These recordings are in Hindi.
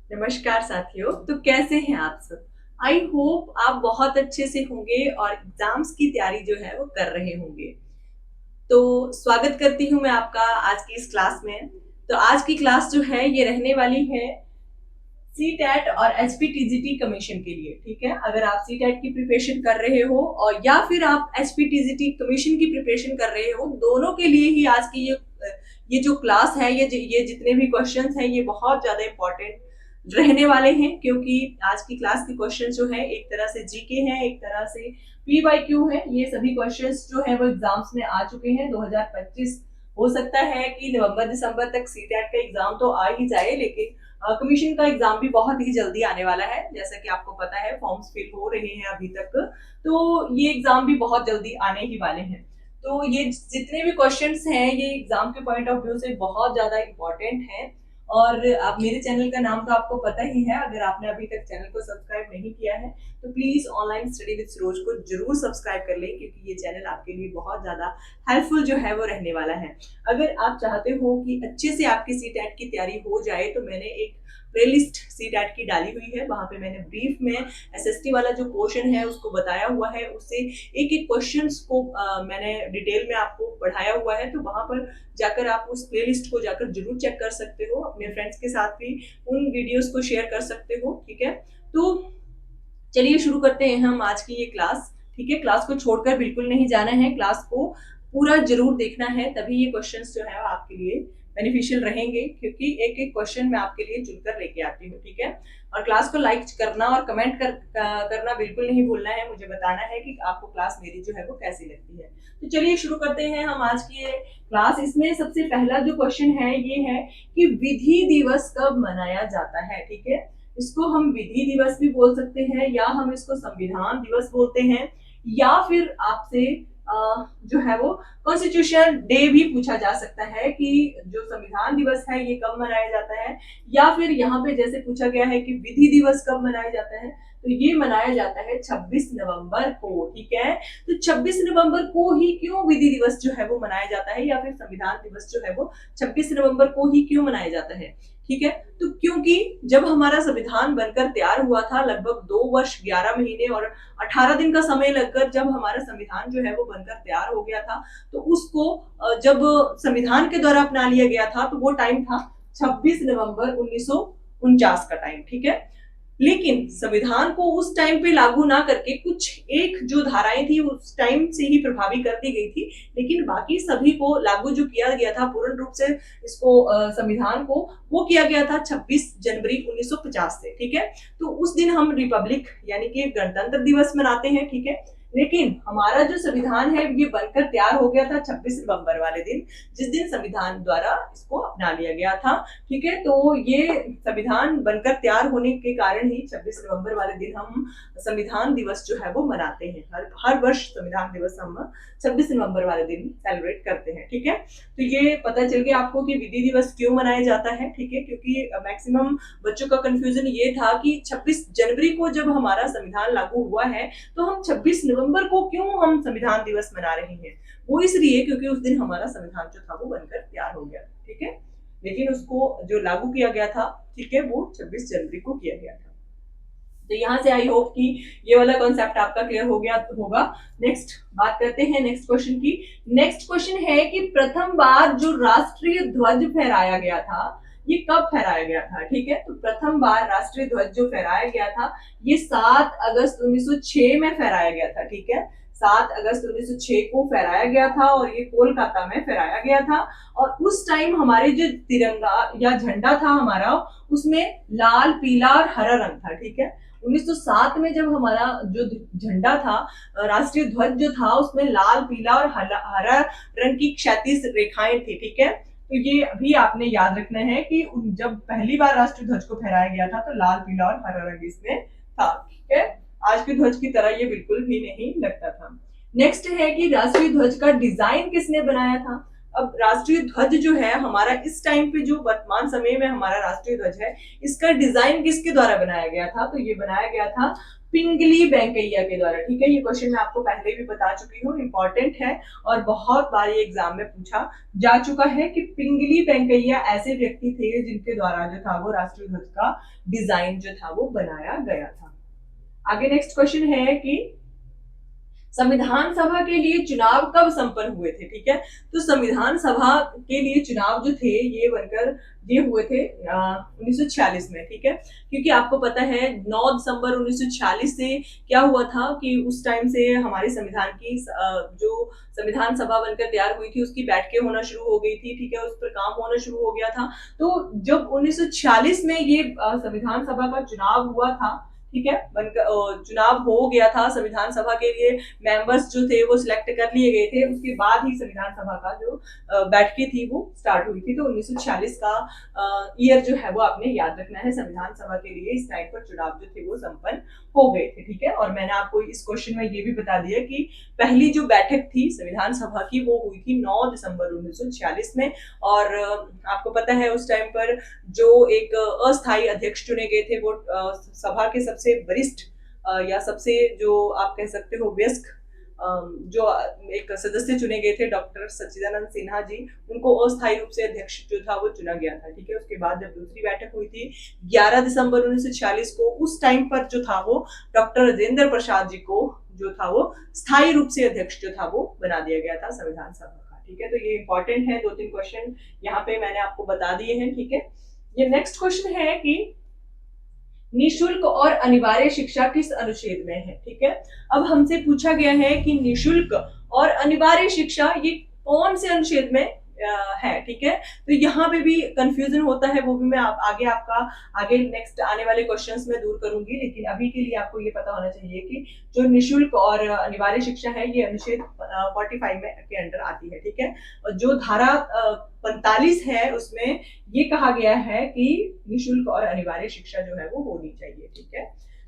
नमस्कार साथियों। तो कैसे हैं आप सब? आई होप आप बहुत अच्छे से होंगे और एग्जाम्स की तैयारी जो है वो कर रहे होंगे। तो स्वागत करती हूँ मैं आपका आज की इस क्लास में। तो आज की क्लास जो है ये रहने वाली है सी टेट और एचपीटीजीटी कमीशन के लिए। ठीक है, अगर आप सी टेट की प्रिपरेशन कर रहे हो और या फिर आप एचपीटीजीटी कमीशन की प्रिपरेशन कर रहे हो, दोनों के लिए ही आज की ये जो क्लास है, ये जितने भी क्वेश्चंस हैं ये बहुत ज्यादा इंपॉर्टेंट रहने वाले हैं, क्योंकि आज की क्लास के क्वेश्चन जो है एक तरह से जीके हैं, एक तरह से पीवाईक्यू है। ये सभी क्वेश्चंस जो है वो एग्जाम्स में आ चुके हैं 2025। हो सकता है कि नवंबर दिसंबर तक सी टेट का एग्जाम तो आ ही जाए, लेकिन कमीशन का एग्जाम भी बहुत ही जल्दी आने वाला है। जैसा कि आपको पता है फॉर्म्स फिल हो रहे हैं अभी तक, तो ये एग्जाम भी बहुत जल्दी आने ही वाले हैं। तो ये जितने भी क्वेश्चंस हैं ये एग्जाम के पॉइंट ऑफ व्यू से बहुत ज्यादा इंपॉर्टेंट हैं। और अब मेरे चैनल का नाम तो आपको पता ही है, अगर आपने अभी तक चैनल को सब्सक्राइब नहीं किया है तो please online study with Saroj को जरूर सब्सक्राइब कर लें, क्योंकि ये चैनल आपके लिए बहुत ज्यादा हेल्पफुल जो है वो रहने वाला है। अगर आप चाहते हो कि अच्छे से आपकी सी टेट की तैयारी हो जाए तो मैंने एक प्लेलिस्ट सी टेट की डाली हुई है। वहां पे मैंने ब्रीफ में एसएसटी वाला जो पोर्शन है उसको बताया हुआ है, उससे एक एक क्वेश्चंस को मैंने डिटेल में आपको पढ़ाया हुआ है। तो वहां पर जाकर आप उस प्लेलिस्ट को जाकर जरूर चेक कर सकते हो, अपने फ्रेंड्स के साथ भी उन वीडियोस को शेयर कर सकते हो। ठीक है, तो चलिए शुरू करते हैं हम आज की ये क्लास। ठीक है, क्लास को छोड़कर बिल्कुल नहीं जाना है, क्लास को पूरा जरूर देखना है, तभी ये क्वेश्चंस जो है आपके लिए बेनिफिशियल रहेंगे, क्योंकि एक एक क्वेश्चन मैं आपके लिए चुनकर लेके आती हूँ। ठीक है, और क्लास को लाइक करना और कमेंट करना बिल्कुल नहीं भूलना है, मुझे बताना है कि आपको क्लास मेरी जो है वो कैसी लगती है। तो चलिए शुरू करते हैं हम आज की ये क्लास। इसमें सबसे पहला जो क्वेश्चन है ये है कि विधि दिवस कब मनाया जाता है। ठीक है, इसको हम विधि दिवस भी बोल सकते हैं, या हम इसको संविधान दिवस बोलते हैं, या फिर आपसे जो है वो कॉन्स्टिट्यूशन डे भी पूछा जा सकता है कि जो संविधान दिवस है ये कब मनाया जाता है। या फिर यहाँ पे जैसे पूछा गया है कि विधि दिवस कब मनाया जाता है, तो ये मनाया जाता है 26 नवंबर को। ठीक है, तो 26 नवंबर को ही क्यों विधि दिवस जो है वो मनाया जाता है, या फिर संविधान दिवस जो है वो 26 नवंबर को ही क्यों मनाया जाता है। ठीक है, तो क्योंकि जब हमारा संविधान बनकर तैयार हुआ था, लगभग 2 वर्ष 11 महीने और 18 दिन का समय लगकर जब हमारा संविधान जो है वो बनकर तैयार हो गया था, तो उसको जब संविधान के द्वारा अपना लिया गया था तो वो टाइम था 26 नवंबर 1949 का टाइम। ठीक है, लेकिन संविधान को उस टाइम पे लागू ना करके कुछ एक जो धाराएं थी उस टाइम से ही प्रभावी कर दी गई थी, लेकिन बाकी सभी को लागू जो किया गया था पूर्ण रूप से इसको संविधान को, वो किया गया था 26 जनवरी 1950 से। ठीक है, तो उस दिन हम रिपब्लिक यानी कि गणतंत्र दिवस मनाते हैं। ठीक है, लेकिन हमारा जो संविधान है ये बनकर तैयार हो गया था 26 नवंबर वाले दिन, जिस दिन संविधान द्वारा इसको अपना लिया गया था। ठीक है, तो ये संविधान बनकर तैयार होने के कारण ही 26 नवंबर वाले दिन हम संविधान दिवस जो है वो मनाते हैं। हर वर्ष संविधान दिवस हम 26 नवंबर वाले दिन सेलिब्रेट करते हैं। ठीक है, तो ये पता चल गया आपको कि विधि दिवस क्यों मनाया जाता है। ठीक है, क्योंकि मैक्सिमम बच्चों का कंफ्यूजन ये था कि 26 जनवरी को जब हमारा संविधान लागू हुआ है तो हम 26 नवंबर को क्यों हम संविधान दिवस मना रहे हैं। वो इसलिए क्योंकि उस दिन हमारा संविधान जो था वो बनकर तैयार हो गया। ठीक है, लेकिन उसको जो लागू किया गया था, ठीक है, वो 26 जनवरी को किया गया था। तो यहाँ से आई होप कि ये वाला कॉन्सेप्ट आपका क्लियर हो गया होगा। नेक्स्ट बात करते हैं नेक्स्ट क्वेश्चन की। नेक्स्ट क्वेश्चन है कि प्रथम बार जो राष्ट्रीय ध्वज फहराया गया था ये कब फहराया गया था। ठीक है, तो प्रथम बार राष्ट्रीय ध्वज जो फहराया गया था ये 7 अगस्त 1906 में फहराया गया था। ठीक है, 7 अगस्त 1906 को फहराया गया था और ये कोलकाता में फहराया गया था। और उस टाइम हमारे जो तिरंगा या झंडा था हमारा, उसमें लाल पीला और हरा रंग था। ठीक है, 1907 में जब हमारा जो झंडा था, राष्ट्रीय ध्वज जो था, उसमें लाल पीला और हरा रंग की क्षैतिज रेखाएं थी। ठीक है, तो ये अभी आपने याद रखना है कि जब पहली बार राष्ट्रीय ध्वज को फहराया गया था तो लाल पीला और हरा रंग इसमें था। ठीक है, आज के ध्वज की तरह ये बिल्कुल भी नहीं लगता था। नेक्स्ट है कि राष्ट्रीय ध्वज का डिजाइन किसने बनाया था। अब राष्ट्रीय ध्वज जो है हमारा इस टाइम पे, जो वर्तमान समय में हमारा राष्ट्रीय ध्वज है, इसका डिजाइन किसके द्वारा बनाया गया था? तो ये बनाया गया था पिंगली वेंकैया के द्वारा। ठीक है, ये क्वेश्चन मैं आपको पहले भी बता चुकी हूँ, इंपॉर्टेंट है और बहुत बार ये एग्जाम में पूछा जा चुका है कि पिंगली वेंकैया ऐसे व्यक्ति थे जिनके द्वारा जो था वो राष्ट्रीय ध्वज का डिजाइन जो था वो बनाया गया था। आगे नेक्स्ट क्वेश्चन है कि संविधान सभा के लिए चुनाव कब संपन्न हुए थे? ठीक है, तो संविधान सभा के लिए चुनाव जो थे ये हुए थे 1946 में। ठीक है, क्योंकि आपको पता है 9 दिसंबर 1946 से क्या हुआ था कि उस टाइम से हमारे संविधान की जो संविधान सभा बनकर तैयार हुई थी उसकी बैठकें होना शुरू हो गई थी। ठीक है, उस पर काम होना शुरू हो गया था। तो जब 1946 में ये संविधान सभा का चुनाव हुआ था, ठीक है, चुनाव हो गया था, संविधान सभा के लिए मेंबर्स जो थे वो सिलेक्ट कर लिए गए थे, उसके बाद ही संविधान सभा का जो बैठकें थी वो स्टार्ट हुई थी। तो 1946 का ईयर जो है वो आपने याद रखना है। संविधान सभा के लिए इस टाइम पर चुनाव जो थे वो संपन्न हो गए थे। ठीक है, और मैंने आपको इस क्वेश्चन में ये भी बता दिया कि पहली जो बैठक थी संविधान सभा की वो हुई थी 9 दिसंबर 1946 में। और आपको पता है उस टाइम पर जो एक अस्थायी अध्यक्ष चुने गए थे वो सभा के सबसे वरिष्ठ या सबसे जो आप कह सकते हो वयस्क जो एक सदस्य चुने गए थे, डॉक्टर सच्चिदानंद सिन्हा जी, उनको अस्थायी रूप से अध्यक्ष जो था वो चुना गया था। ठीक है, उसके बाद जब दूसरी बैठक हुई थी 11 दिसंबर 1946 को, उस टाइम पर जो था वो डॉक्टर राजेंद्र प्रसाद जी को जो था वो स्थायी रूप से अध्यक्ष जो था वो बना दिया गया था संविधान सभा का। ठीक है, तो ये इंपॉर्टेंट है, 2-3 क्वेश्चन यहाँ पे मैंने आपको बता दिए हैं। ठीक है, ये नेक्स्ट क्वेश्चन है कि निशुल्क और अनिवार्य शिक्षा किस अनुच्छेद में है? ठीक है, अब हमसे पूछा गया है कि निशुल्क और अनिवार्य शिक्षा ये कौन से अनुच्छेद में है। ठीक है, तो यहाँ पे भी कंफ्यूजन होता है, वो भी मैं आगे नेक्स्ट आने वाले क्वेश्चंस में दूर करूंगी, लेकिन अभी के लिए आपको ये पता होना चाहिए कि जो निशुल्क और अनिवार्य शिक्षा है ये अनुच्छेद 45 में के अंडर आती है। ठीक है, और जो धारा 45 है उसमें ये कहा गया है कि निशुल्क और अनिवार्य शिक्षा जो है वो होनी चाहिए। ठीक है,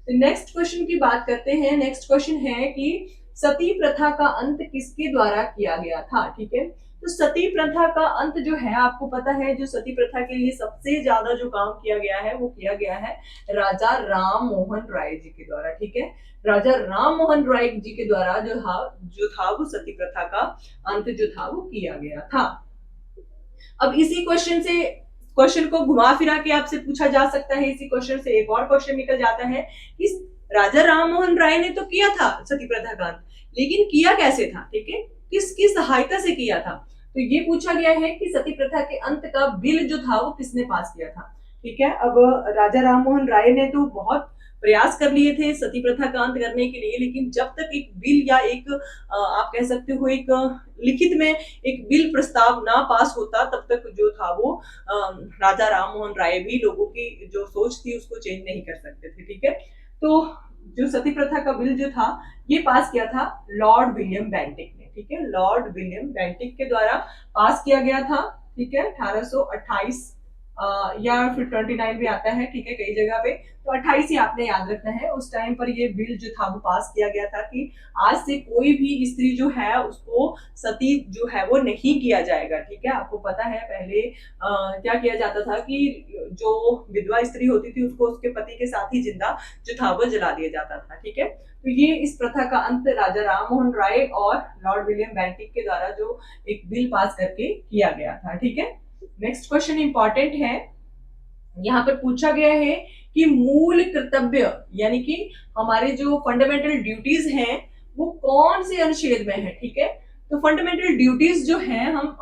तो नेक्स्ट क्वेश्चन की बात करते हैं। नेक्स्ट क्वेश्चन है कि सती प्रथा का अंत किसके द्वारा किया गया था? ठीक है, तो सती प्रथा का अंत जो है आपको पता है, जो सती प्रथा के लिए सबसे ज्यादा जो काम किया गया है वो किया गया है राजा राम मोहन राय जी के द्वारा। ठीक है, राजा राम मोहन राय जी के द्वारा जो था वो सती प्रथा का अंत जो था वो किया गया था। अब इसी क्वेश्चन को घुमा फिरा के आपसे पूछा जा सकता है, इसी क्वेश्चन से एक और क्वेश्चन निकल जाता है कि राजा राम मोहन राय ने तो किया था सती प्रथा का अंत, लेकिन किया कैसे था? ठीक है, किसकी सहायता से किया था? तो ये पूछा गया है कि सती प्रथा के अंत का बिल जो था वो किसने पास किया था। ठीक है, अब राजा राम मोहन राय ने तो बहुत प्रयास कर लिए थे सती प्रथा का अंत करने के लिए, लेकिन जब तक एक बिल या एक आप कह सकते हो एक लिखित में एक बिल प्रस्ताव ना पास होता तब तक जो था वो राजा राम मोहन राय भी लोगों की जो सोच थी उसको चेंज नहीं कर सकते थे। ठीक है, तो जो सती प्रथा का बिल जो था ये पास किया था लॉर्ड विलियम बेंटिक ने। ठीक है, लॉर्ड विलियम बेंटिक के द्वारा पास किया गया था। ठीक है, 1828 या फिर 29 भी आता है। ठीक है, कई जगह पे तो 28 ही आपने याद रखना है। उस टाइम पर ये बिल जो था वो पास किया गया था कि आज से कोई भी स्त्री जो है उसको सती जो है वो नहीं किया जाएगा। ठीक है, आपको पता है पहले क्या किया जाता था कि जो विधवा स्त्री होती थी उसको उसके पति के साथ ही जिंदा जो था वो जला दिया जाता था। ठीक है, तो ये इस प्रथा का अंत राजा राम मोहन राय और लॉर्ड विलियम बेंटिक के द्वारा जो एक बिल पास करके किया गया था। ठीक है, नेक्स्ट क्वेश्चन इंपॉर्टेंट है, यहाँ पर पूछा गया है कि मूल कर्तव्य यानी कि हमारे जो फंडामेंटल ड्यूटीज हैं वो कौन से अनुच्छेद में है। ठीक है, तो फंडामेंटल ड्यूटीज जो हैं, हम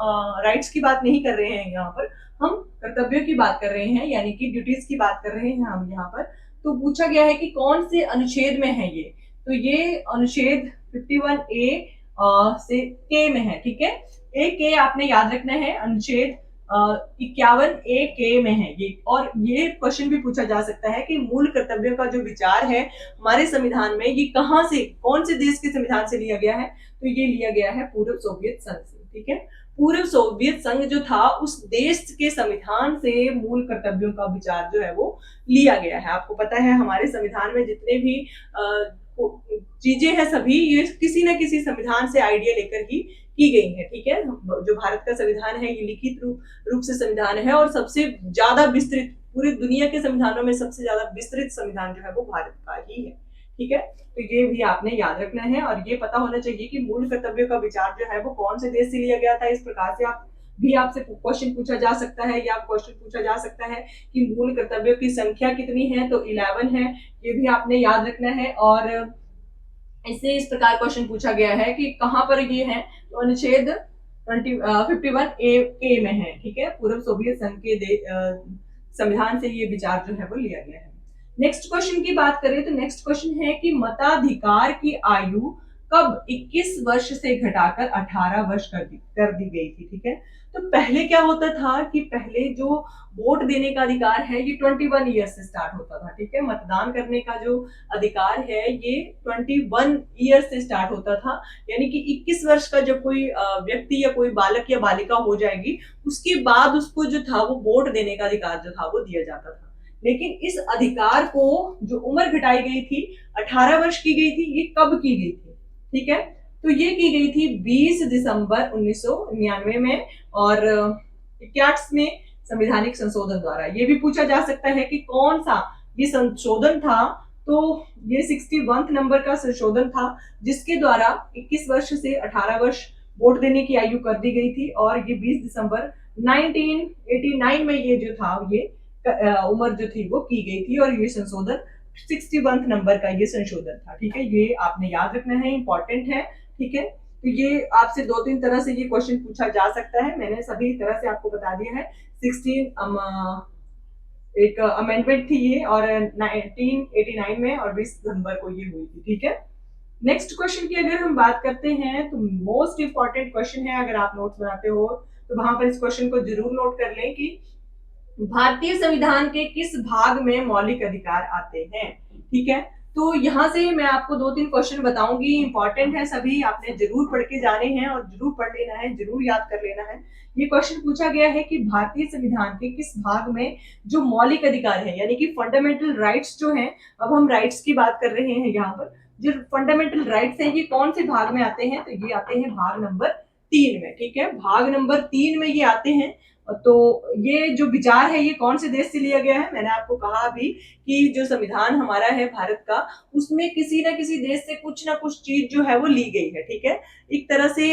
राइट्स की बात नहीं कर रहे हैं यहाँ पर, हम कर्तव्यों की बात कर रहे हैं, यानी कि ड्यूटीज की बात कर रहे हैं हम यहाँ पर। तो पूछा गया है कि कौन से अनुच्छेद में है ये, तो ये अनुच्छेद 51A से के में है। ठीक है, ए के आपने याद रखना है, अनुच्छेद 51A के में है ये। और ये क्वेश्चन भी पूछा जा सकता है कि मूल कर्तव्यों का जो विचार है हमारे संविधान में ये कहाँ से, कौन से देश के संविधान से लिया गया है, तो ये लिया गया है पूर्व सोवियत संघ से। ठीक है, पूर्व सोवियत संघ जो था उस देश के संविधान से मूल कर्तव्यों का विचार जो है वो लिया गया है। आपको पता है हमारे संविधान में जितने भी चीजें हैं सभी ये किसी न किसी संविधान से आइडिया लेकर ही की गई है, ठीक है। जो भारत का संविधान है ये लिखित रूप से संविधान है और सबसे ज्यादा विस्तृत, पूरी दुनिया के संविधानों में सबसे ज्यादा विस्तृत संविधान जो है वो भारत का ही है, ठीक है। तो ये भी आपने याद रखना है और ये पता होना चाहिए कि मूल कर्तव्यों का विचार जो है वो कौन से देश से लिया गया था। इस प्रकार से आप भी आपसे क्वेश्चन पूछा जा सकता है या क्वेश्चन पूछा जा सकता है कि मूल कर्तव्यों की संख्या कितनी है, तो 11 है, ये भी आपने याद रखना है। और इससे इस प्रकार क्वेश्चन पूछा गया है कि कहां पर ये है, तो अनुच्छेद 51A में है, ठीक है। पूर्व सोवियत संघ के संविधान से ये विचार जो है वो लिया गया है। नेक्स्ट क्वेश्चन की बात करें तो नेक्स्ट क्वेश्चन है कि मताधिकार की आयु कब 21 वर्ष से घटाकर 18 वर्ष कर दी गई थी, ठीक है। तो पहले क्या होता था कि पहले जो वोट देने का अधिकार है ये 21 ईयर से स्टार्ट होता था, ठीक है। मतदान करने का जो अधिकार है ये 21 ईयर से स्टार्ट होता था, यानी कि 21 वर्ष का जब कोई व्यक्ति या कोई बालक या बालिका हो जाएगी उसके बाद उसको जो था वो वोट देने का अधिकार जो था वो दिया जाता था। लेकिन इस अधिकार को जो उम्र घटाई गई थी 18 वर्ष की गई थी, ये कब की गई थी, ठीक है। तो ये की गई थी 20 दिसंबर 1999 में और 81वें संवैधानिक संशोधन द्वारा। ये भी पूछा जा सकता है कि कौन सा ये संशोधन था, तो ये 61 नंबर का संशोधन था जिसके द्वारा 21 वर्ष से 18 वर्ष वोट देने की आयु कर दी गई थी और ये 20 दिसंबर 1989 में ये जो था ये उम्र जो थी वो की गई थी और ये संशोधन 61 नंबर का ये संशोधन था, ठीक है। ये आपने याद रखना है, इंपॉर्टेंट है, ठीक है। तो ये आपसे 2-3 तरह से ये क्वेश्चन पूछा जा सकता है, मैंने सभी तरह से आपको बता दिया है। 16 एक अमेंडमेंट थी ये और 1989 में और 20 दिसंबर को ये हुई थी, ठीक है। नेक्स्ट क्वेश्चन की अगर हम बात करते हैं तो मोस्ट इंपॉर्टेंट क्वेश्चन है, अगर आप नोट्स बनाते हो तो वहां पर इस क्वेश्चन को जरूर नोट कर लें कि भारतीय संविधान के किस भाग में मौलिक अधिकार आते हैं, ठीक है। तो यहाँ से मैं आपको 2-3 क्वेश्चन बताऊंगी, इंपॉर्टेंट है सभी, आपने जरूर पढ़ के जाने हैं और जरूर पढ़ लेना है, जरूर याद कर लेना है। ये क्वेश्चन पूछा गया है कि भारतीय संविधान के किस भाग में जो मौलिक अधिकार है यानी कि फंडामेंटल राइट्स जो हैं, अब हम राइट्स की बात कर रहे हैं यहाँ पर, जो फंडामेंटल राइट्स हैं ये कौन से भाग में आते हैं, तो ये आते हैं भाग नंबर 3 में, ठीक है। भाग नंबर 3 में ये आते हैं। तो ये जो विचार है ये कौन से देश से लिया गया है, मैंने आपको कहा अभी कि जो संविधान हमारा है भारत का उसमें किसी ना किसी देश से कुछ ना कुछ चीज जो है वो ली गई है, ठीक है। एक तरह से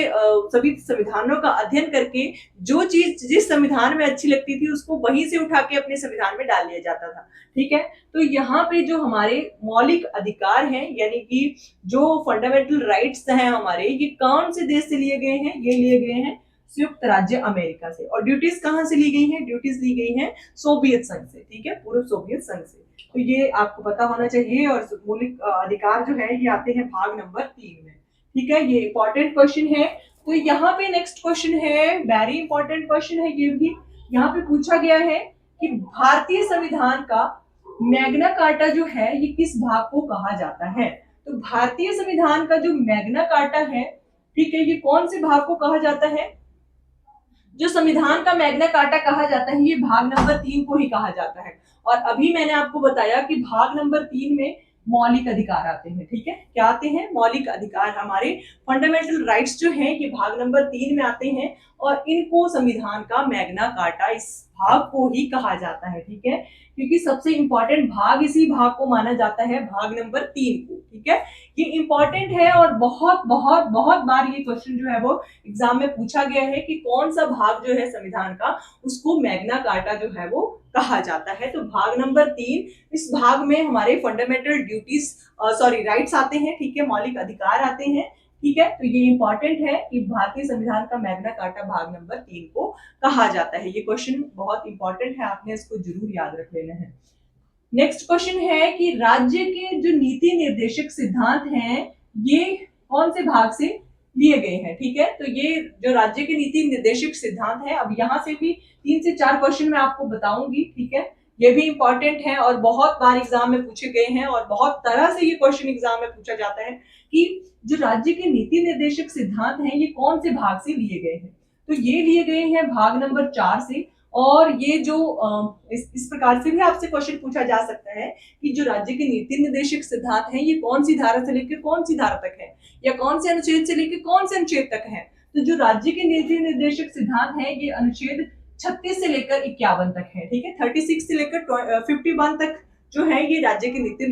सभी संविधानों का अध्ययन करके जो चीज जिस संविधान में अच्छी लगती थी उसको वहीं से उठा के अपने संविधान में डाल लिया जाता था, ठीक है। तो यहाँ पे जो हमारे मौलिक अधिकार हैं यानी कि जो फंडामेंटल राइट्स हैं हमारे, ये कौन से देश से लिए गए हैं, ये लिए गए हैं संयुक्त राज्य अमेरिका से। और ड्यूटीज कहां से ली गई हैं, ड्यूटीज ली गई हैं सोवियत संघ से, ठीक है, पूर्व सोवियत संघ से। तो ये आपको पता होना चाहिए। और मौलिक अधिकार जो है ये आते हैं भाग नंबर 3 में, ठीक है। ये इंपॉर्टेंट क्वेश्चन है। तो यहाँ पे नेक्स्ट क्वेश्चन है, वेरी इंपॉर्टेंट क्वेश्चन है ये भी। यहाँ पे पूछा गया है कि भारतीय संविधान का मैग्ना कार्टा जो है ये किस भाग को कहा जाता है। तो भारतीय संविधान का जो मैग्ना कार्टा है, ठीक है, ये कौन से भाग को कहा जाता है। जो संविधान का मैग्ना कार्टा कहा जाता है ये भाग नंबर 3 को ही कहा जाता है। और अभी मैंने आपको बताया कि भाग नंबर 3 में मौलिक अधिकार आते हैं, ठीक है। क्या आते हैं, मौलिक अधिकार, हमारे फंडामेंटल राइट्स जो हैं ये भाग नंबर 3 में आते हैं और इनको संविधान का मैग्ना कार्टा इस भाग को ही कहा जाता है, ठीक है। क्योंकि सबसे इंपॉर्टेंट भाग इसी भाग को माना जाता है, भाग नंबर 3 को, ठीक है। ये इंपॉर्टेंट है और बहुत बहुत बहुत बार ये क्वेश्चन जो है वो एग्जाम में पूछा गया है कि कौन सा भाग जो है संविधान का उसको मैग्ना कार्टा जो है वो कहा जाता है। तो भाग नंबर 3, इस भाग में हमारे फंडामेंटल ड्यूटीज राइट्स आते हैं, ठीक है, मौलिक अधिकार आते हैं, ठीक है। तो ये इंपॉर्टेंट है कि भारतीय संविधान का मैग्ना कार्टा भाग नंबर 3 को कहा जाता है। ये क्वेश्चन बहुत इंपॉर्टेंट है, आपने इसको जरूर याद रख लेना है। नेक्स्ट क्वेश्चन है कि राज्य के जो नीति निर्देशक सिद्धांत हैं ये कौन से भाग से लिए गए हैं, ठीक है। तो ये जो राज्य के नीति निर्देशक सिद्धांत है, अब यहाँ से भी 3 से 4 क्वेश्चन मैं आपको बताऊंगी, ठीक है। ये भी इंपॉर्टेंट है और बहुत बार एग्जाम में पूछे गए हैं और बहुत तरह से ये क्वेश्चन एग्जाम में पूछा जाता है कि जो राज्य के नीति निर्देशक सिद्धांत हैं ये कौन से भाग से लिए गए हैं। तो ये लिए गए हैं भाग नंबर 4 से। और ये जो इस प्रकार से भी आपसे क्वेश्चन पूछा जा सकता है कि जो राज्य के नीति निर्देशक सिद्धांत हैं ये कौन सी धारा से लेकर कौन सी धारा तक है या कौन से अनुच्छेद से लेकर कौन से अनुच्छेद तक है। तो जो राज्य के नीति निर्देशक सिद्धांत है ये अनुच्छेद 36 से लेकर 51 तक है, ठीक है। 36 से लेकर 51 तक जो है ये राज्य के नीति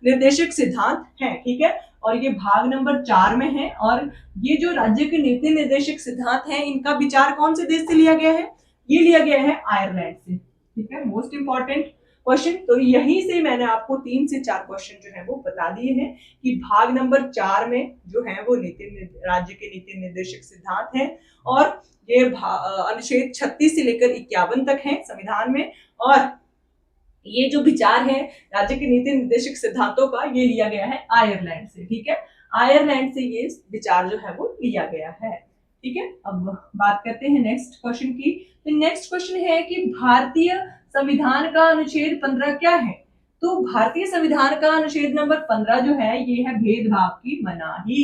निर्देशक सिद्धांत है, ठीक है। और ये भाग नंबर 4 में है। और ये जो राज्य के नीति निर्देशक सिद्धांत है इनका विचार कौन से देश से लिया गया है? ये लिया गया है आयरलैंड से, ठीक है। मोस्ट इंपॉर्टेंट क्वेश्चन, तो यहीं से मैंने आपको 3 से 4 क्वेश्चन जो है वो बता दिए हैं कि भाग नंबर 4 में जो है वो राज्य के नीति निर्देशक सिद्धांत है और ये अनुच्छेद 36 से लेकर 51 तक है संविधान में। और ये जो विचार है राज्य के नीति निर्देशक सिद्धांतों का ये लिया गया है आयरलैंड से, ठीक है। आयरलैंड से ये विचार जो है वो लिया गया है, ठीक है। अब बात करते हैं नेक्स्ट क्वेश्चन की। तो नेक्स्ट क्वेश्चन है कि भारतीय संविधान का अनुच्छेद 15 क्या है? तो भारतीय संविधान का अनुच्छेद नंबर 15 जो है ये है भेदभाव की मनाही,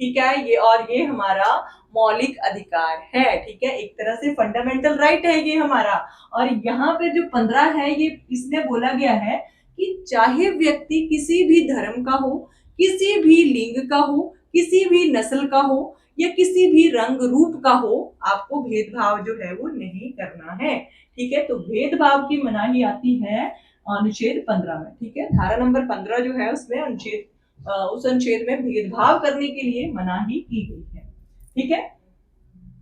ठीक है। ये और ये हमारा मौलिक अधिकार है, ठीक है। एक तरह से फंडामेंटल राइट है ये हमारा। और यहाँ पे जो 15 है ये इसमें बोला गया है कि चाहे व्यक्ति किसी भी धर्म का हो, किसी भी लिंग का हो, किसी भी नस्ल का हो या किसी भी रंग रूप का हो, आपको भेदभाव जो है वो नहीं करना है, ठीक है। तो भेदभाव की मनाही आती है अनुच्छेद 15 में, ठीक है। धारा नंबर 15 जो है उसमें उस अनुच्छेद में भेदभाव करने के लिए मनाही की गई है, ठीक है।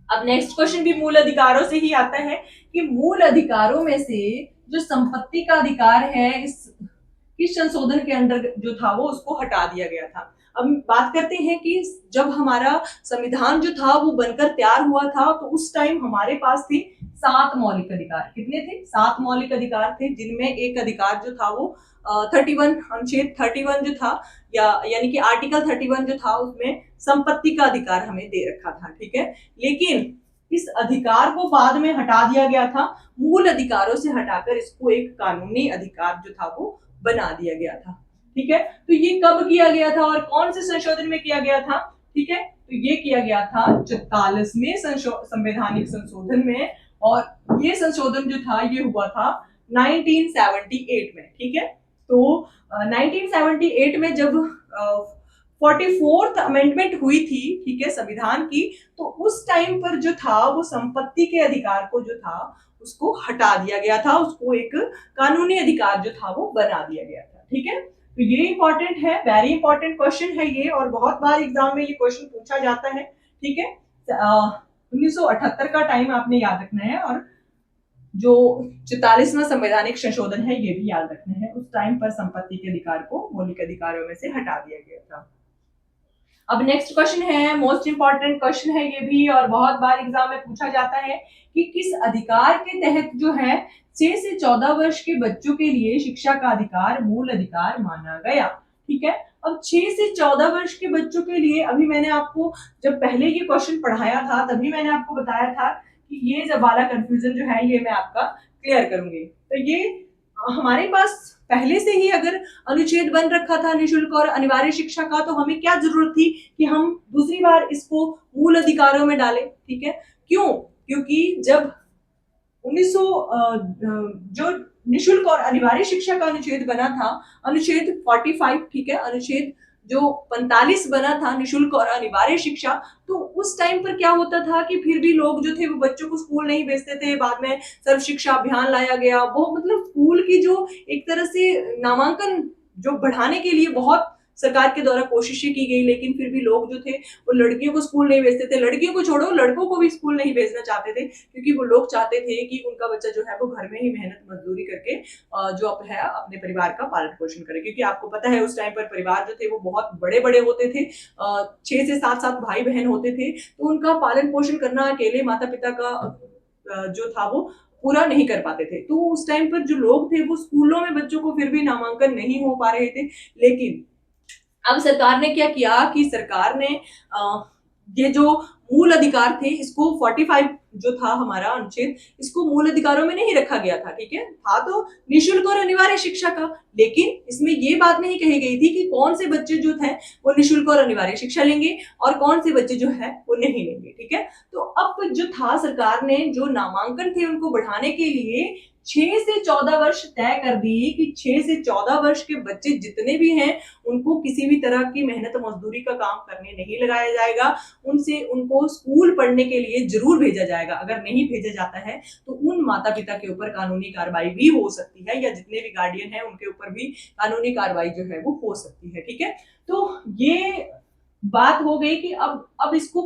अब नेक्स्ट क्वेश्चन भी मूल अधिकारों से ही आता है कि मूल अधिकारों में से जो संपत्ति का अधिकार है इस संशोधन के अंडर जो था वो उसको हटा दिया गया था। अब बात करते हैं कि जब हमारा संविधान जो था वो बनकर तैयार हुआ था तो उस टाइम हमारे पास थी 7 मौलिक अधिकार। कितने थे? 7 मौलिक अधिकार थे, जिनमें एक अधिकार जो था वो 31 अनुच्छेद 31 जो था यानी कि आर्टिकल 31 जो था उसमें संपत्ति का अधिकार हमें दे रखा था, ठीक है। लेकिन इस अधिकार को बाद में हटा दिया गया था, मूल अधिकारों से हटाकर इसको एक कानूनी अधिकार जो था वो बना दिया गया था, ठीक है। तो ये कब किया गया था और कौन से संशोधन में किया गया था? ठीक है, तो ये किया गया था 44वें संवैधानिक संशोधन में। और ये संशोधन जो था ये हुआ था 1978 में, ठीक है। तो 1978 में जब 44th अमेंडमेंट हुई थी, ठीक है, संविधान की, तो उस टाइम पर जो था वो संपत्ति के अधिकार को जो था उसको हटा दिया गया था, उसको एक कानूनी अधिकार जो था वो बना दिया गया था, ठीक है। तो ये इंपॉर्टेंट है, वेरी इंपॉर्टेंट क्वेश्चन है ये, और बहुत बार एग्जाम में ये क्वेश्चन पूछा जाता है, ठीक है। 1978 का टाइम आपने याद रखना है, और जो 44वां संवैधानिक संशोधन है ये भी याद रखना है। उस टाइम पर संपत्ति के अधिकार को मौलिक अधिकारों में से हटा दिया गया था। अब नेक्स्ट क्वेश्चन है, मोस्ट इंपॉर्टेंट क्वेश्चन है ये भी, और बहुत बार एग्जाम में पूछा जाता है कि किस अधिकार के तहत जो है 6 से 14 वर्ष के बच्चों के लिए शिक्षा का अधिकार मूल अधिकार माना गया, ठीक है। अब 6 से 14 वर्ष के बच्चों के लिए, अभी मैंने आपको जब पहले ये क्वेश्चन पढ़ाया था तभी मैंने आपको बताया था कि ये जब वाला कंफ्यूजन जो है ये मैं आपका क्लियर करूंगी। तो ये हमारे पास पहले से ही अगर अनुच्छेद बन रखा था निःशुल्क और अनिवार्य शिक्षा का, तो हमें क्या जरूरत थी कि हम दूसरी बार इसको मूल अधिकारों में डालें, ठीक है। क्यों? क्योंकि जब 1900 जो निःशुल्क और अनिवार्य शिक्षा का अनुच्छेद बना था, अनुच्छेद 45, ठीक है, अनुच्छेद जो 45 बना था निःशुल्क और अनिवार्य शिक्षा, तो उस टाइम पर क्या होता था कि फिर भी लोग जो थे वो बच्चों को स्कूल नहीं भेजते थे। बाद में सर्व शिक्षा अभियान लाया गया, वो मतलब स्कूल की जो एक तरह से नामांकन जो बढ़ाने के लिए बहुत सरकार के द्वारा कोशिशें की गई, लेकिन फिर भी लोग जो थे वो लड़कियों को स्कूल नहीं भेजते थे। लड़कियों को छोड़ो, लड़कों को भी स्कूल नहीं भेजना चाहते थे, क्योंकि वो लोग चाहते थे कि उनका बच्चा जो है वो घर में ही मेहनत मजदूरी करके जो है अपने परिवार का पालन पोषण करे। क्योंकि आपको पता है उस टाइम पर परिवार जो थे वो बहुत बड़े बड़े होते थे, 6 से 7 भाई बहन होते थे, तो उनका पालन पोषण करना अकेले माता पिता का जो था वो पूरा नहीं कर पाते थे। तो उस टाइम पर जो लोग थे वो स्कूलों में बच्चों को फिर भी नामांकन नहीं हो पा रहे थे। लेकिन अब सरकार ने क्या किया कि सरकार ने ये जो मूल अधिकार थे इसको 45 जो था हमारा अनुच्छेद, इसको मूल अधिकारों में नहीं रखा गया था, ठीक है। था तो निःशुल्क और अनिवार्य शिक्षा का, लेकिन इसमें ये बात नहीं कही गई थी कि कौन से बच्चे जो थे वो निःशुल्क और अनिवार्य शिक्षा लेंगे और कौन से बच्चे जो है वो नहीं लेंगे, ठीक है। तो अब जो था सरकार ने जो नामांकन थे उनको बढ़ाने के लिए 6 से 14 वर्ष तय कर दिए कि 6 से 14 वर्ष के बच्चे जितने भी हैं, उनको किसी भी तरह की मेहनत मजदूरी का काम करने नहीं लगाया जाएगा। उनको स्कूल पढ़ने के लिए ज़रूर भेजा जाएगा। अगर नहीं भेजा जाता है, तो उन माता-पिता के ऊपर कानूनी कार्रवाई भी हो सकती है, या जितने भी गार्डियन हैं, उनके ऊपर भी कानूनी कार्रवाई जो है वो हो सकती है, ठीक है? तो ये बात हो गई कि अब इसको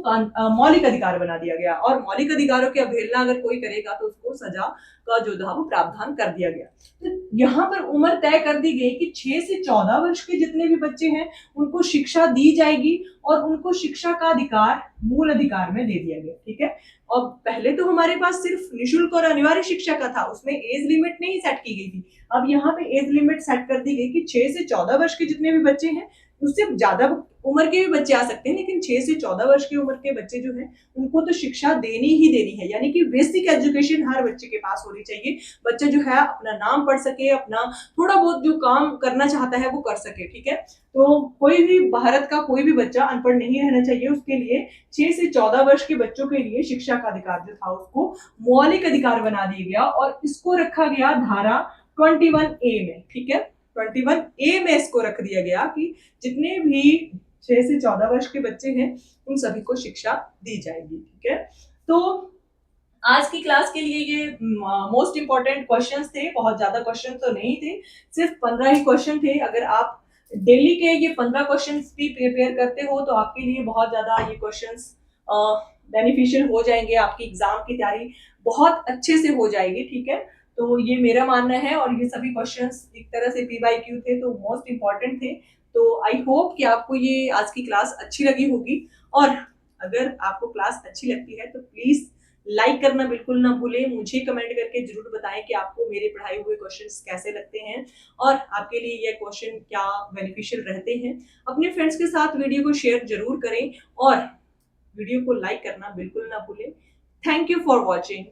मौलिक अधिकार बना दिया गया, और मौलिक अधिकारों की अवहेलना अगर कोई करेगा तो उसको सजा का जो था वो प्रावधान कर दिया गया। तो यहाँ पर उम्र तय कर दी गई कि 6 से 14 वर्ष के जितने भी बच्चे हैं, उनको शिक्षा दी जाएगी, और उनको शिक्षा का अधिकार मूल अधिकार में दे दिया गया, ठीक है? और पहले तो हमारे पास सिर्फ निःशुल्क और अनिवार्य शिक्षा का था, उसमें एज लिमिट नहीं सेट की गई थी। अब यहाँ पे एज लिमिट सेट कर दी गई कि 6 से 14 वर्ष के जितने भी बच्चे हैं, उससे ज्यादा उम्र के भी बच्चे आ सकते हैं, लेकिन 6 से 14 वर्ष की उम्र के बच्चे जो हैं, उनको तो शिक्षा देनी ही देनी है। यानी कि बेसिक एजुकेशन हर बच्चे के पास होनी चाहिए। बच्चा जो है अपना नाम पढ़ सके, अपना थोड़ा बहुत जो काम करना चाहता है वो कर सके, ठीक है? तो कोई भी भारत का कोई भी बच्चा अनपढ़ नहीं रहना चाहिए। उसके लिए 6 से 14 वर्ष के बच्चों के लिए शिक्षा का अधिकार जो था उसको मौलिक अधिकार बना दिया गया, और इसको रखा गया धारा 21A में, ठीक है? 21A में इसको रख दिया गया कि जितने भी 6 से 14 वर्ष के बच्चे हैं, उन सभी को शिक्षा दी जाएगी, ठीक है? तो आज की क्लास के लिए ये मोस्ट इंपॉर्टेंट क्वेश्चंस थे। बहुत ज्यादा क्वेश्चन तो नहीं थे, सिर्फ 15 ही क्वेश्चन थे। अगर आप डेली के ये 15 क्वेश्चंस भी प्रिपेयर करते हो, तो आपके लिए बहुत ज्यादा ये क्वेश्चंस बेनिफिशियल हो जाएंगे। आपकी एग्जाम की तैयारी बहुत अच्छे से हो जाएगी, ठीक है? तो ये मेरा मानना है, और ये सभी क्वेश्चंस एक तरह से PYQ थे, तो मोस्ट इंपॉर्टेंट थे। तो आई होप कि आपको ये आज की क्लास अच्छी लगी होगी, और अगर आपको क्लास अच्छी लगती है तो प्लीज लाइक करना बिल्कुल ना भूलें। मुझे कमेंट करके जरूर बताएं कि आपको मेरे पढ़ाए हुए क्वेश्चंस कैसे लगते हैं, और आपके लिए ये क्वेश्चन क्या बेनिफिशियल रहते हैं। अपने फ्रेंड्स के साथ वीडियो को शेयर जरूर करें, और वीडियो को लाइक करना बिल्कुल ना भूलें। Thank you for watching.